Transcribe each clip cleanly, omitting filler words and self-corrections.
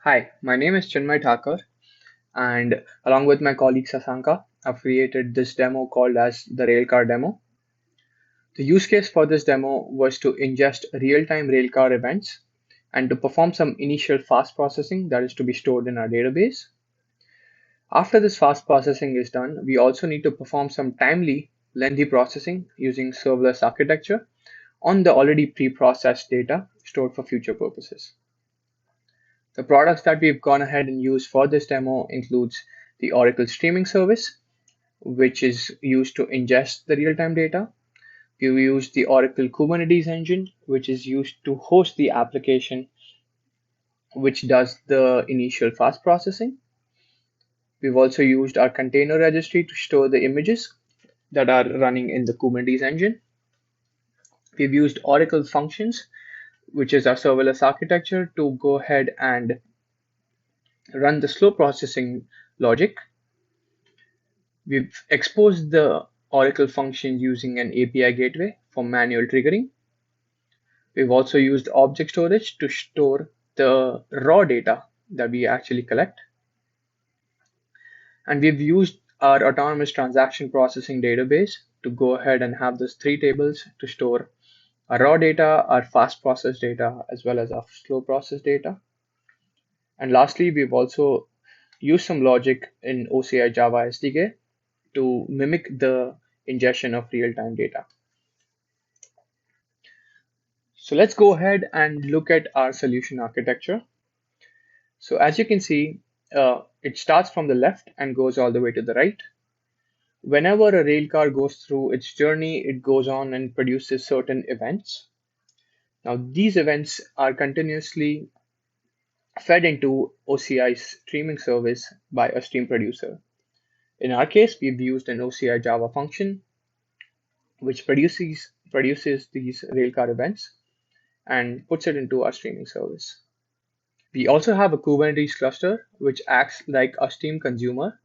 Hi, my name is Chinmay Thakur, and along with my colleague Sasanka, I've created this demo called as the Railcar demo. The use case for this demo was to ingest real-time railcar events and to perform some initial fast processing that is to be stored in our database. After this fast processing is done, we also need to perform some timely, lengthy processing using serverless architecture on the already pre-processed data stored for future purposes. The products that we've gone ahead and used for this demo includes the Oracle streaming service, which is used to ingest the real-time data. We've used the Oracle Kubernetes engine, which is used to host the application which does the initial fast processing. We've also used our container registry to store the images that are running in the Kubernetes engine. We've used Oracle functions, which is our serverless architecture, to go ahead and run the slow processing logic. We've exposed the Oracle function using an API gateway for manual triggering. We've also used object storage to store the raw data that we actually collect. And we've used our autonomous transaction processing database to go ahead and have those three tables to store our raw data, our fast process data, as well as our slow process data. And lastly, we've also used some logic in OCI Java SDK to mimic the ingestion of real-time data. So let's go ahead and look at our solution architecture. So as you can see, it starts from the left and goes all the way to the right. Whenever a railcar goes through its journey, it goes on and produces certain events. Now, these events are continuously fed into OCI's streaming service by a stream producer. In our case, we've used an OCI Java function, which produces these railcar events and puts it into our streaming service. We also have a Kubernetes cluster, which acts like a Steam consumer.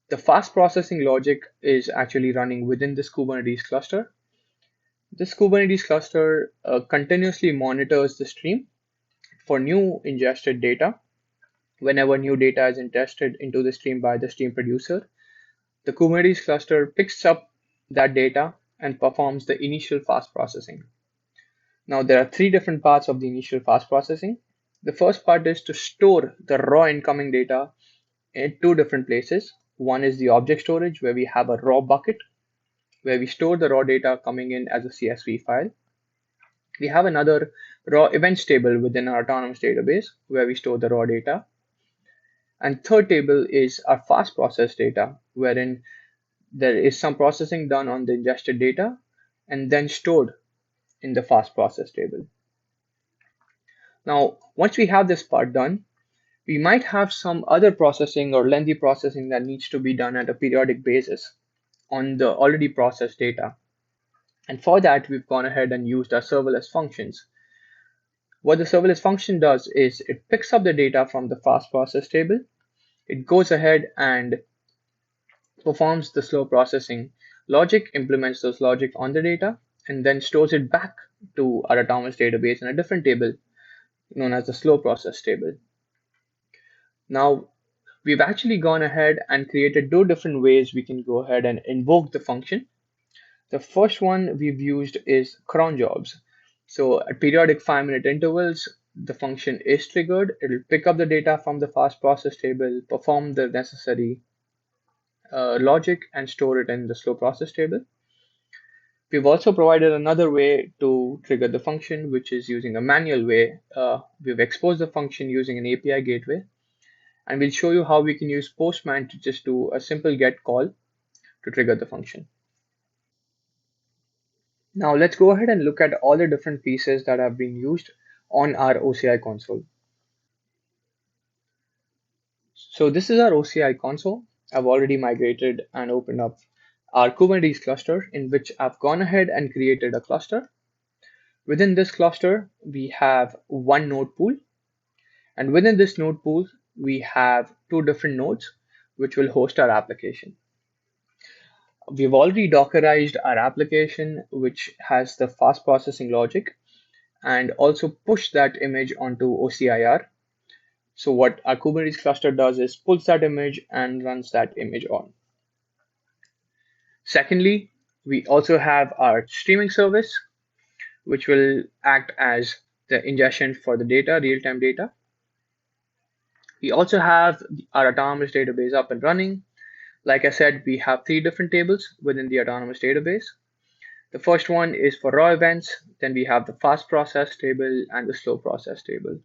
The fast processing logic is actually running within this Kubernetes cluster. This Kubernetes cluster continuously monitors the stream for new ingested data. Whenever new data is ingested into the stream by the stream producer, the Kubernetes cluster picks up that data and performs the initial fast processing. Now, there are three different parts of the initial fast processing. The first part is to store the raw incoming data in two different places. One is the object storage, where we have a raw bucket, where we store the raw data coming in as a CSV file. We have another raw events table within our autonomous database, where we store the raw data. And third table is our fast process data, wherein there is some processing done on the ingested data and then stored in the fast process table. Now, once we have this part done, we might have some other processing or lengthy processing that needs to be done at a periodic basis on the already processed data. And for that, we've gone ahead and used our serverless functions. What the serverless function does is it picks up the data from the fast process table. It goes ahead and performs the slow processing logic, implements those logic on the data, and then stores it back to our autonomous database in a different table known as the slow process table. Now, we've actually gone ahead and created two different ways we can go ahead and invoke the function. The first one we've used is cron jobs. So at periodic 5-minute intervals, the function is triggered. It'll pick up the data from the fast process table, perform the necessary logic, and store it in the slow process table. We've also provided another way to trigger the function, which is using a manual way. We've exposed the function using an API gateway, and we'll show you how we can use Postman to just do a simple get call to trigger the function. Now let's go ahead and look at all the different pieces that have been used on our OCI console. So this is our OCI console. I've already migrated and opened up our Kubernetes cluster, in which I've gone ahead and created a cluster. Within this cluster, we have one node pool. And within this node pool, we have two different nodes which will host our application. We've already Dockerized our application, which has the fast processing logic, and also pushed that image onto OCIR. So what our Kubernetes cluster does is pulls that image and runs that image on. Secondly, we also have our streaming service, which will act as the ingestion for the data, real-time data. We also have our autonomous database up and running. Like I said, we have three different tables within the autonomous database. The first one is for raw events, then we have the fast process table and the slow process table.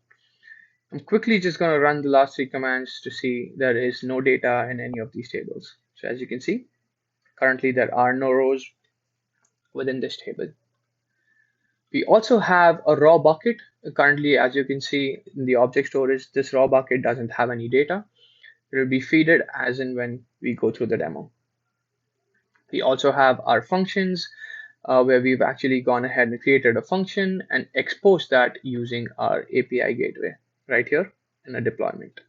I'm quickly just going to run the last three commands to see there is no data in any of these tables. So as you can see, currently there are no rows within this table. We also have a raw bucket. Currently, as you can see in the object storage, this raw bucket doesn't have any data. It will be fed as and when we go through the demo. We also have our functions where we've actually gone ahead and created a function and exposed that using our API gateway right here in a deployment.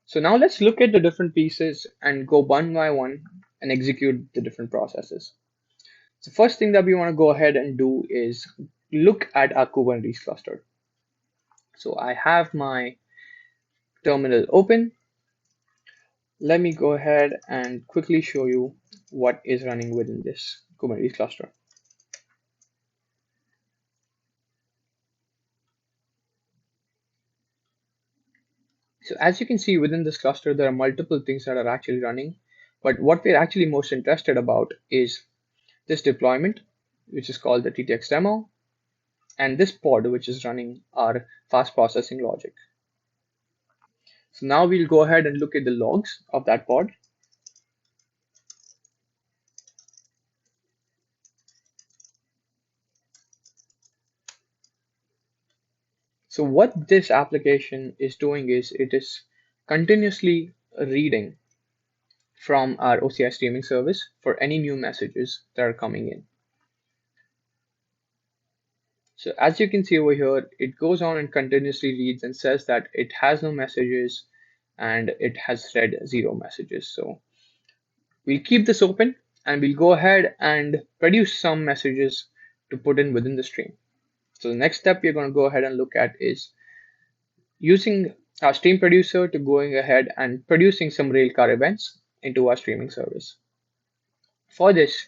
So now let's look at the different pieces and go one by one and execute the different processes. The first thing that we want to go ahead and do is look at our Kubernetes cluster. So I have my terminal open. Let me go ahead and quickly show you what is running within this Kubernetes cluster. So as you can see within this cluster, there are multiple things that are actually running. But what we're actually most interested about is this deployment, which is called the TTX demo, and this pod, which is running our fast processing logic. So now we'll go ahead and look at the logs of that pod. So what this application is doing is it is continuously reading from our OCI streaming service for any new messages that are coming in. So as you can see over here, it goes on and continuously reads and says that it has no messages and it has read 0 messages. So we'll keep this open and we'll go ahead and produce some messages to put in within the stream. So the next step we're going to go ahead and look at is using our stream producer to going ahead and producing some railcar events into our streaming service. For this,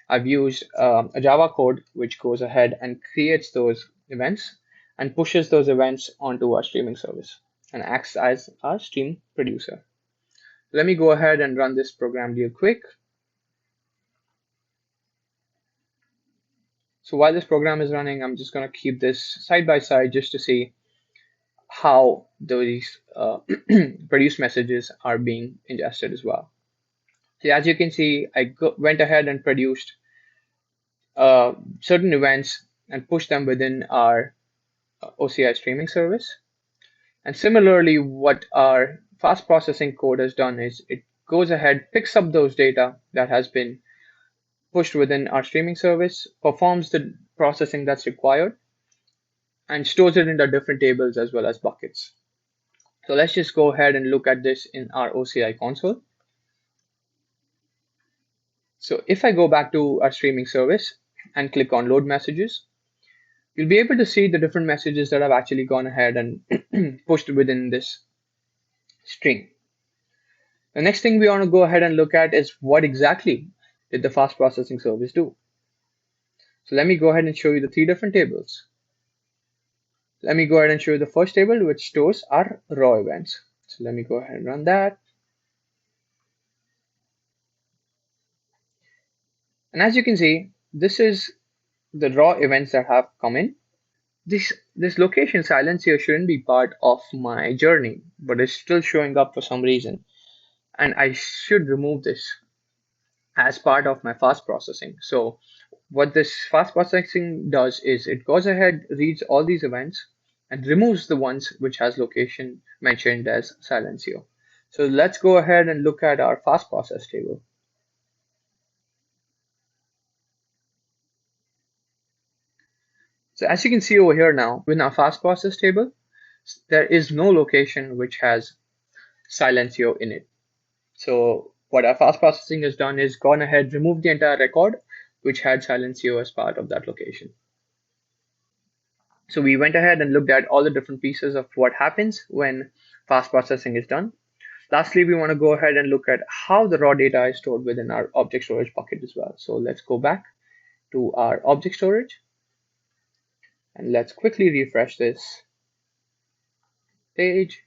I've used a Java code which goes ahead and creates those events and pushes those events onto our streaming service and acts as our stream producer. Let me go ahead and run this program real quick. So while this program is running, I'm just going to keep this side by side just to see how these produced messages are being ingested as well. So as you can see, I went ahead and produced certain events and pushed them within our OCI streaming service. And similarly, what our fast processing code has done is it goes ahead, picks up those data that has been pushed within our streaming service, performs the processing that's required, and stores it into different tables as well as buckets. So let's just go ahead and look at this in our OCI console. So if I go back to our streaming service and click on load messages, you'll be able to see the different messages that have actually gone ahead and pushed within this string. The next thing we want to go ahead and look at is what exactly did the fast processing service do. So let me go ahead and show you the three different tables. Let me go ahead and show you the first table, which stores our raw events. So let me go ahead and run that. And as you can see, this is the raw events that have come in. This location silence here shouldn't be part of my journey, but it's still showing up for some reason. And I should remove this as part of my fast processing. So what this fast processing does is it goes ahead, reads all these events, and removes the ones which has location mentioned as silencio. So let's go ahead and look at our fast process table. So as you can see over here now, in our fast process table, there is no location which has silencio in it. So what our fast processing has done is gone ahead, removed the entire record which had silencio as part of that location. So we went ahead and looked at all the different pieces of what happens when fast processing is done. Lastly, we want to go ahead and look at how the raw data is stored within our object storage bucket as well. So let's go back to our object storage and let's quickly refresh this page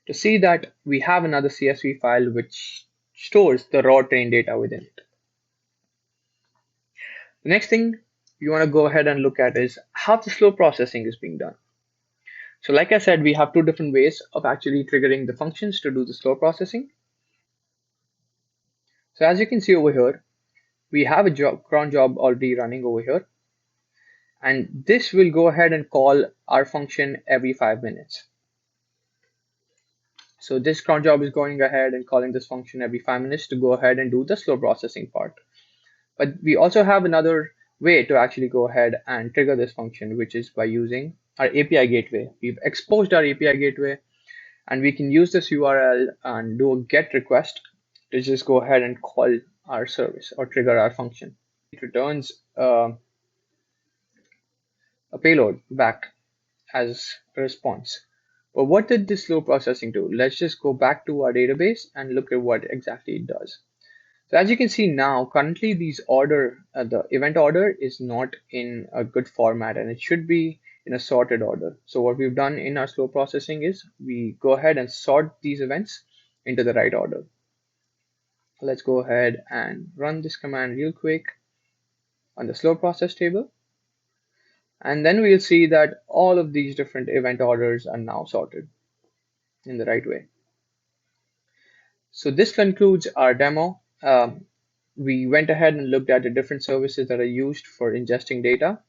to see that we have another CSV file which stores the raw train data within it. The next thing you want to go ahead and look at is how the slow processing is being done. So like I said, we have two different ways of actually triggering the functions to do the slow processing. So as you can see over here, we have a cron job already running over here. And this will go ahead and call our function every 5 minutes. So this cron job is going ahead and calling this function every 5 minutes to go ahead and do the slow processing part. But we also have another way to actually go ahead and trigger this function, which is by using our API gateway. We've exposed our API gateway, and we can use this URL and do a GET request to just go ahead and call our service or trigger our function. It returns a payload back as a response. But what did this slow processing do? Let's just go back to our database and look at what exactly it does. So as you can see now, currently the event order is not in a good format and it should be in a sorted order. So what we've done in our slow processing is we go ahead and sort these events into the right order. Let's go ahead and run this command real quick on the slow process table. And then we'll see that all of these different event orders are now sorted in the right way. So this concludes our demo. We went ahead and looked at the different services that are used for ingesting data,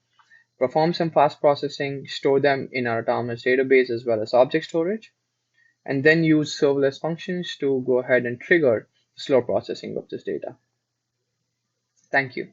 perform some fast processing, store them in our autonomous database as well as object storage, and then use serverless functions to go ahead and trigger the slow processing of this data. Thank you.